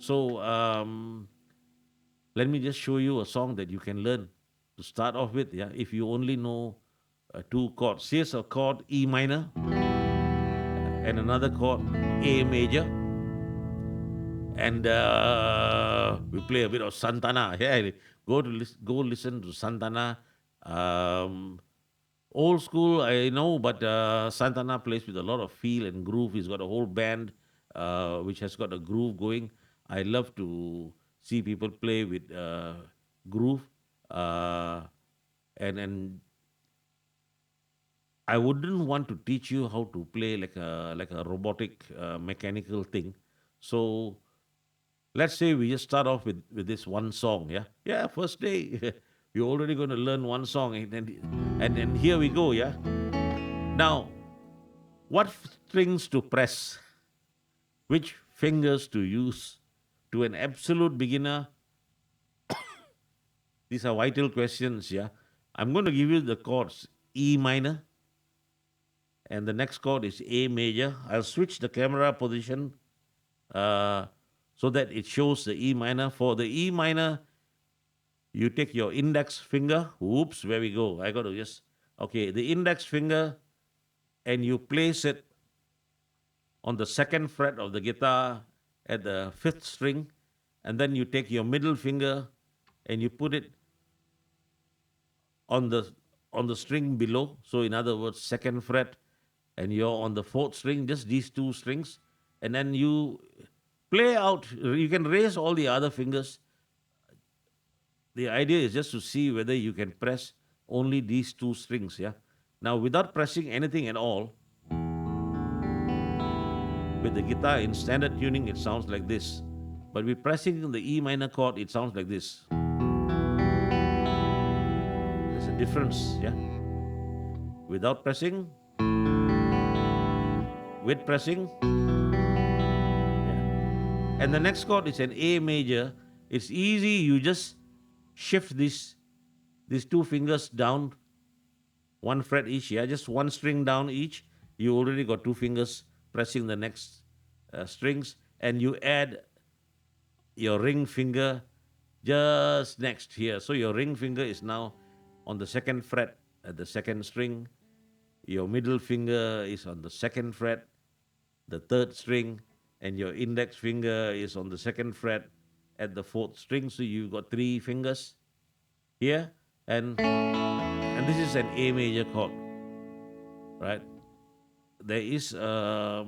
So let me just show you a song that you can learn to start off with. Yeah, if you only know two chords. Here's a chord E minor and another chord A major, and we play a bit of Santana. Yeah, go listen to Santana. Um, Old school, I know, but Santana plays with a lot of feel and groove. He's got a whole band which has got a groove going. I love to see people play with groove, uh, and I wouldn't want to teach you how to play like a robotic mechanical thing. So let's say we just start off with this one song. Yeah, first day you're already going to learn one song, and here we go. Yeah, now what strings to press, which fingers to use. To an absolute beginner, these are vital questions. Yeah, I'm going to give you the chords E minor, and the next chord is A major. I'll switch the camera position uh, so that it shows the E minor. For the E minor, you take your index finger. Oops, where we go? I got to just, okay, the index finger, and you place it on the second fret of the guitar at the fifth string, and then you take your middle finger and you put it on the on the string below. So in other words, second fret, and you're on the fourth string, just these two strings, and then you play out. You can raise all the other fingers. The idea is just to see whether you can press only these two strings. Yeah. Now, without pressing anything at all, with the guitar in standard tuning, it sounds like this. But with pressing the E minor chord, it sounds like this. There's a difference, yeah? Without pressing, with pressing, yeah. And the next chord is an A major. It's easy, you just shift these two fingers down, one fret each, yeah? Just one string down each. You already got two fingers pressing the next strings, and you add your ring finger just next here. So your ring finger is now on the second fret at the second string. Your middle finger is on the second fret, the third string, and your index finger is on the second fret at the fourth string. So you've got three fingers here, and this is an A major chord, right? There is a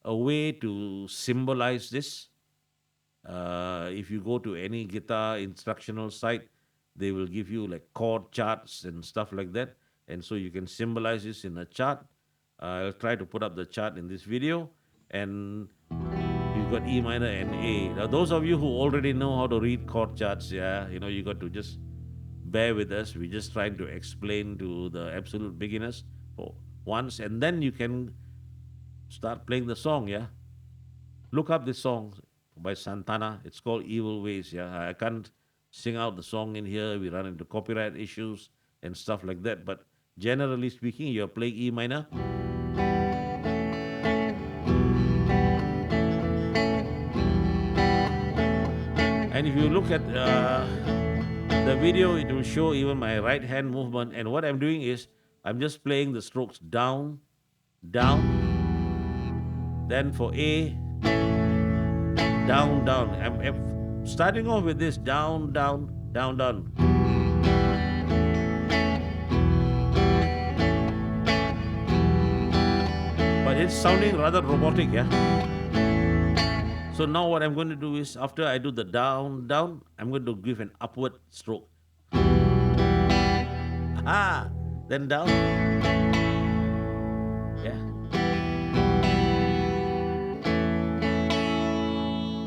way to symbolize this. If you go to any guitar instructional site, they will give you like chord charts and stuff like that. And so you can symbolize this in a chart. I'll try to put up the chart in this video. And you've got E minor and A. Now, those of you who already know how to read chord charts, yeah, you got to just bear with us. We're just trying to explain to the absolute beginners for once, and then you can start playing the song, yeah. Look up this song by Santana. It's called Evil Ways. Yeah, I can't sing out the song in here. We run into copyright issues and stuff like that. But generally speaking, you're playing E minor. And if you look at the video, it will show even my right hand movement. And what I'm doing is I'm just playing the strokes down, down. Then for A, down, down. I'm starting off with this down, down, down, down. But it's sounding rather robotic, yeah? So now what I'm going to do is, after I do the down, down, I'm going to give an upward stroke. Ah, then down. Yeah.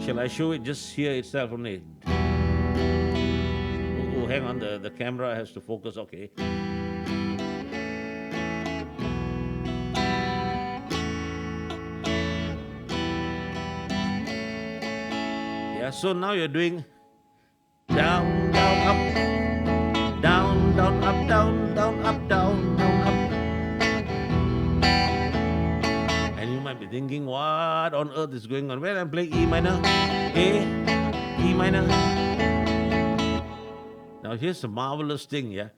Shall I show it just here itself only? Oh, hang on, the camera has to focus. Okay. Yeah, so now you're doing down, down, up, down, down, up, down, down, up, down, down, up. And you might be You're thinking, what on earth is going on? Well, I'm playing E minor, A, E minor. Now, here's the marvelous thing, yeah.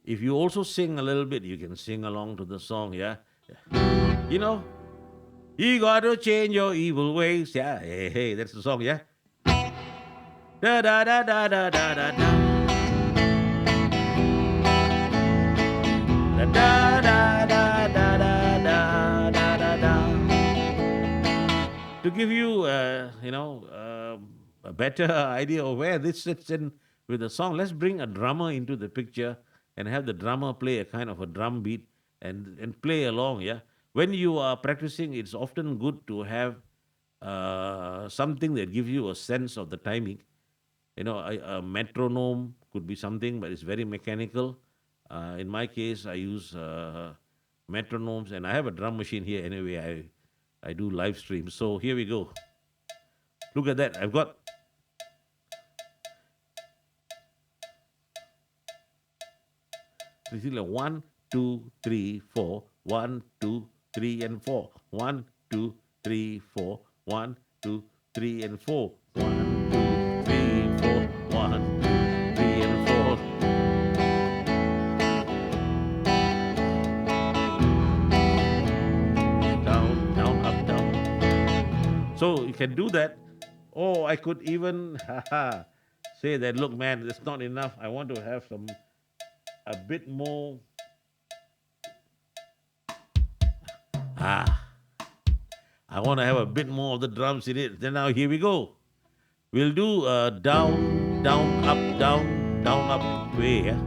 If you also sing a little bit, you can sing along to the song, yeah. You know, you got to change your evil ways, yeah. Hey, hey, that's the song, yeah. Da da da da da da da da. Da da da da da da da da da. To give you, a better idea of where this sits in with the song, let's bring a drummer into the picture and have the drummer play a kind of a drum beat and play along. Yeah, when you are practicing, it's often good to have something that gives you a sense of the timing. A metronome could be something, but it's very mechanical. In my case, I use metronomes, and I have a drum machine here anyway. I do live streams. So here we go. Look at that. I've got this is like 1, 2, 3, 4. 1, 2, 3, and 4. 1, 2, 3, 4. 1, 2, 3, and 4. 1, 2, 3, 4. 1, 2, 3, and 4. Down, down, up, down. So you can do that. Or I could even say that, look, man, that's not enough. I want to have a bit more. I want to have a bit more of the drums in it. Then now here we go. We'll do down, down, up way. Yeah?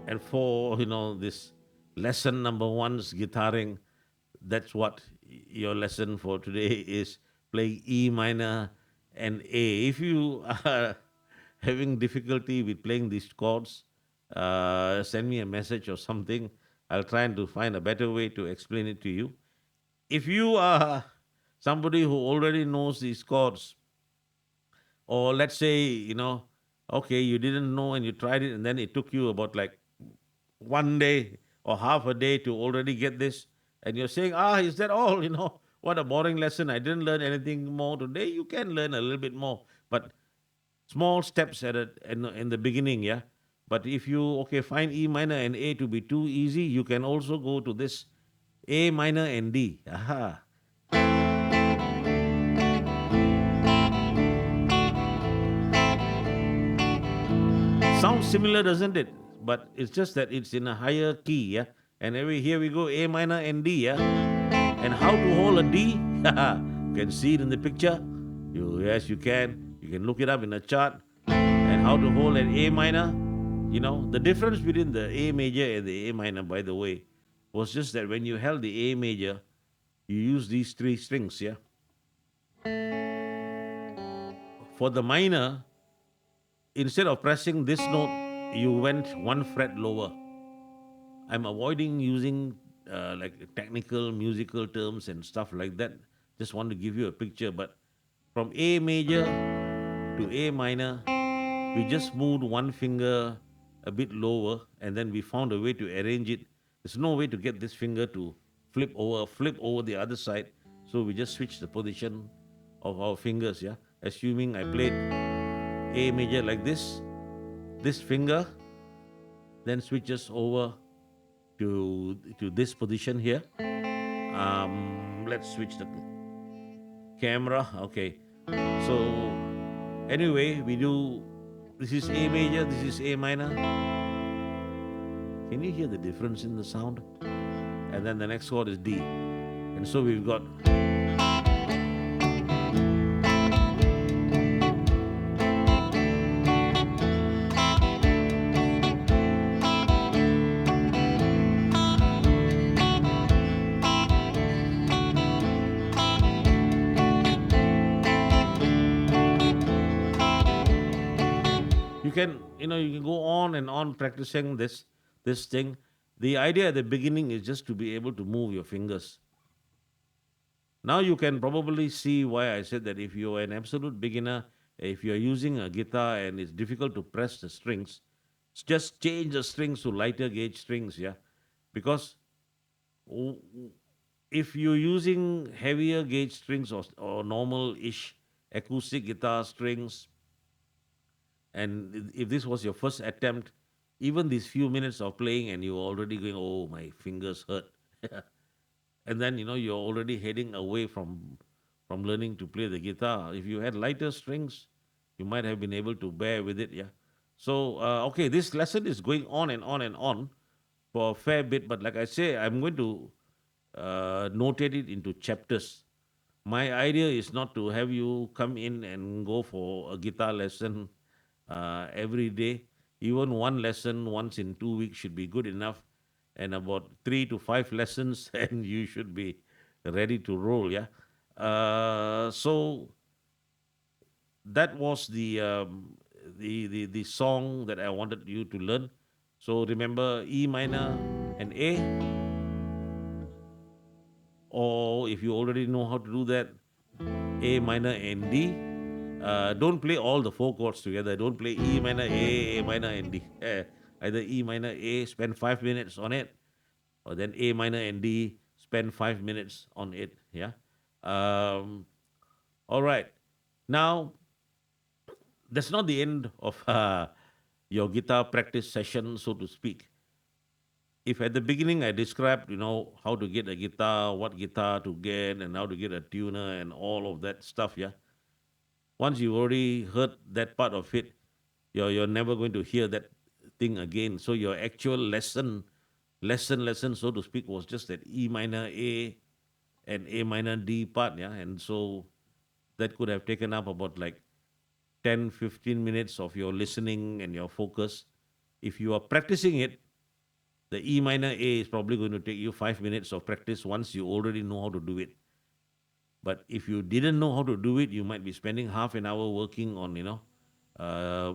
And for this lesson number one's guitaring, that's what your lesson for today is, playing E minor and A. If you are having difficulty with playing these chords, send me a message or something. I'll try and to find a better way to explain it to you. If you are somebody who already knows these chords, or let's say, okay, you didn't know and you tried it and then it took you about like one day or half a day to already get this, and you're saying, is that all? What a boring lesson. I didn't learn anything more today. You can learn a little bit more, but small steps in the beginning, yeah. But if you find E minor and A to be too easy, you can also go to this A minor and D. Aha. Sounds similar, doesn't it? But it's just that it's in a higher key, yeah. And here we go, A minor and D, yeah. And how to hold a D? You can see it in the picture. Yes, you can. You can look it up in a chart. And how to hold an A minor. The difference between the A major and the A minor, by the way, was just that when you held the A major, you use these three strings, yeah. For the minor, instead of pressing this note, you went one fret lower. I'm avoiding using like technical musical terms and stuff like that. Just want to give you a picture. But from A major to A minor, we just moved one finger a bit lower, and then we found a way to arrange it. There's no way to get this finger to flip over the other side. So we just switch the position of our fingers, yeah. Assuming I played A major like this finger then switches over to this position here. Let's switch the camera. Okay. So anyway, we do, this is A major, this is A minor. Can you hear the difference in the sound? And then the next chord is D. And so we've got you can go on and on practicing this. this thing. The idea at the beginning is just to be able to move your fingers. Now you can probably see why I said that if you're an absolute beginner, if you're using a guitar and it's difficult to press the strings, just change the strings to lighter gauge strings, yeah. Because w- w- if you're using heavier gauge strings or normal-ish acoustic guitar strings, and if this was your first attempt, even these few minutes of playing and you're already going, oh, my fingers hurt. And then you're already heading away from learning to play the guitar. If you had lighter strings, you might have been able to bear with it, yeah. So okay, this lesson is going on and on and on for a fair bit, but like I say, I'm going to notate it into chapters. My idea is not to have you come in and go for a guitar lesson every day. Even one lesson once in 2 weeks should be good enough, and about 3 to 5 lessons, and you should be ready to roll. Yeah. So that was the song that I wanted you to learn. So remember E minor and A, or if you already know how to do that, A minor and D. Don't play all the four chords together. Don't play E minor, A minor, and D. Either E minor, A, spend 5 minutes on it, or then A minor and D, spend 5 minutes on it. Yeah. Um, all right. Now, that's not the end of your guitar practice session, so to speak. If at the beginning I described, how to get a guitar, what guitar to get, and how to get a tuner, and all of that stuff, yeah. Once you already heard that part of it, you're never going to hear that thing again. So your actual lesson, so to speak, was just that E minor A and A minor D part, yeah. And so that could have taken up about like 10, 15 minutes of your listening and your focus. If you are practicing it, the E minor A is probably going to take you 5 minutes of practice once you already know how to do it. But if you didn't know how to do it, you might be spending half an hour working on, uh,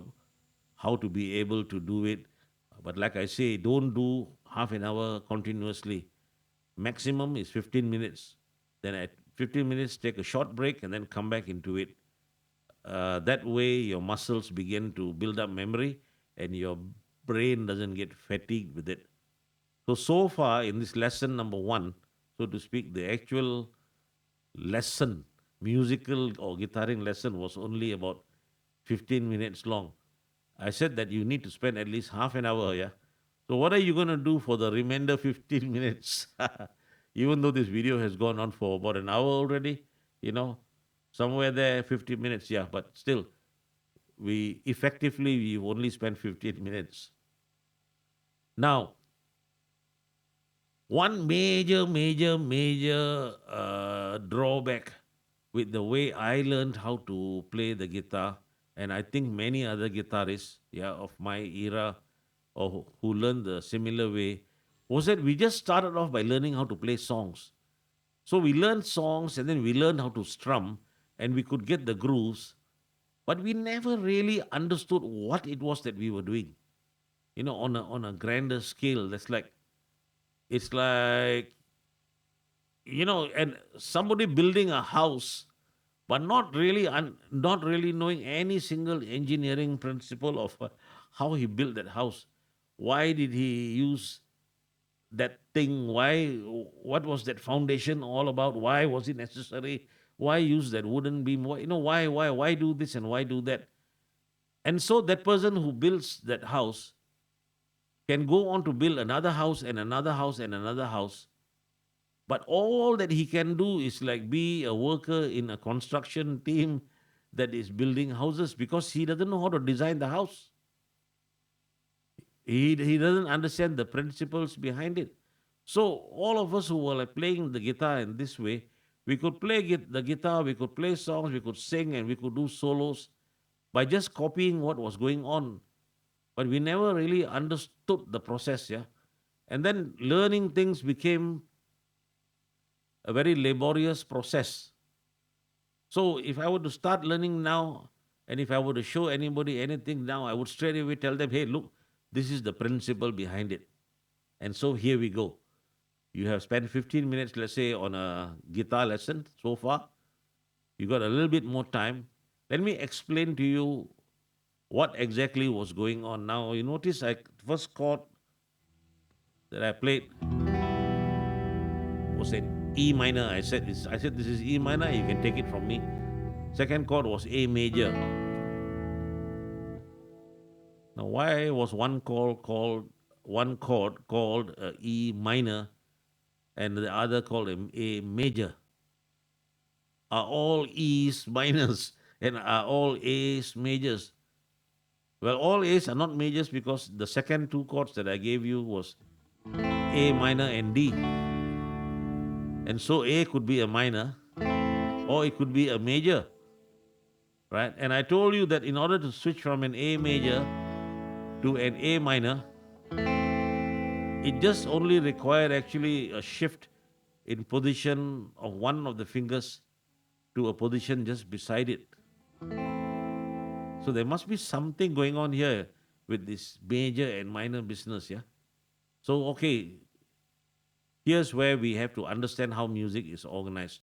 how to be able to do it. But like I say, don't do half an hour continuously. Maximum is 15 minutes. Then at 15 minutes, take a short break and then come back into it. That way, your muscles begin to build up memory and your brain doesn't get fatigued with it. So far in this lesson number one, so to speak, the actual lesson, musical or guitaring lesson, was only about 15 minutes long. I said that you need to spend at least half an hour, yeah. So what are you going to do for the remainder 15 minutes? Even though this video has gone on for about an hour already, you know, somewhere there 50 minutes, yeah, but still we've only spent 15 minutes. Now, one major drawback with the way I learned how to play the guitar, and I think many other guitarists, yeah, of my era or who learned the similar way, was that we just started off by learning how to play songs. So we learned songs and then we learned how to strum and we could get the grooves, but we never really understood what it was that we were doing. On a grander scale, it's like and somebody building a house, but not really knowing any single engineering principle of how he built that house. Why did he use that thing? What was that foundation all about? Why was it necessary? Why use that wooden beam? Why do this and why do that? And so that person who builds that house can go on to build another house and another house and another house. But all that he can do is like be a worker in a construction team that is building houses because he doesn't know how to design the house. He doesn't understand the principles behind it. So all of us who were like playing the guitar in this way, we could play the guitar, we could play songs, we could sing, and we could do solos by just copying what was going on. But we never really understood the process, yeah. And then learning things became a very laborious process. So if I were to start learning now, and if I were to show anybody anything now, I would straight away tell them, hey, look, this is the principle behind it. And so here we go. You have spent 15 minutes, let's say, on a guitar lesson so far. You got a little bit more time. Let me explain to you what exactly was going on. Now, you notice first chord that I played was an E minor. I said this is E minor. You can take it from me. Second chord was A major. Now, why was one chord called E minor and the other called A major? Are all E's minors and are all A's majors? Well, all A's are not majors because the second two chords that I gave you was A minor and D. And so A could be a minor or it could be a major, right? And I told you that in order to switch from an A major to an A minor, it just only required actually a shift in position of one of the fingers to a position just beside it. So there must be something going on here with this major and minor business, yeah? So, okay, here's where we have to understand how music is organized.